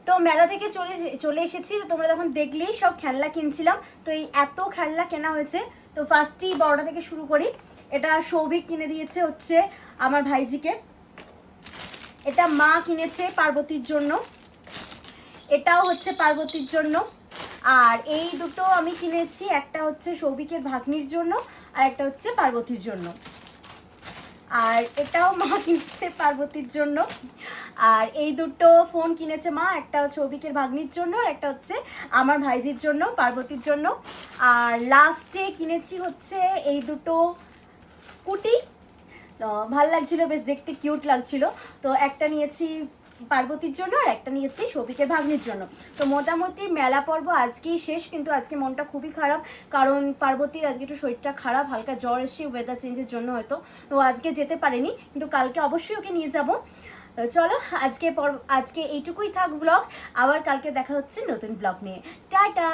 তো মেলা থেকে চলে এসেছি। তো তোমরা যখন দেখলেই সব খেলনা কিনছিলাম, তো এই এত খেলনা কেনা হয়েছে। তো ফার্স্টেই বড়টা থেকে শুরু করি। এটা সৌভিক কিনে দিয়েছে হচ্ছে আমার ভাইজিকে, এটা মা কিনেছে পার্বতীর জন্য, এটাও হচ্ছে পার্বতীর জন্য, আর এই দুটো আমি কিনেছি, একটা হচ্ছে সৌভিকের ভাগ্নির জন্য আর একটা হচ্ছে পার্বতীর জন্য। আর এটাও মা কিনেছে পার্বতীর জন্য। আর এই দুটো ফোন কিনেছে মা, একটা সৌভিকের ভাগ্নির জন্য আর একটা হচ্ছে আমার ভাইজির জন্য, পার্বতীর জন্য। আর লাস্টে কিনেছি হচ্ছে এই দুটো স্কুটি। তো ভাল লাগছিল, বেশ দেখতে কিউট লাগছিল। তো একটা নিয়েছি পার্বতীর জন্য আর একটা নিয়েছি সৌভিকের ভাগ্নির জন্য। তো মোটামুটি মেলা পর্ব আজকেই শেষ, কিন্তু আজকে মনটা খুবই খারাপ, কারণ পার্বতীর আজকে একটু শরীরটা খারাপ, হালকা জ্বর এসে ওয়েদার চেঞ্জের জন্য হয়তো। তো আজকে যেতে পারেনি, কিন্তু কালকে অবশ্যই ওকে নিয়ে যাব। চলো আজকে এইটুকুই থাক ব্লগ, আবার কালকে দেখা হচ্ছে নতুন ব্লগ নিয়ে। টাটা।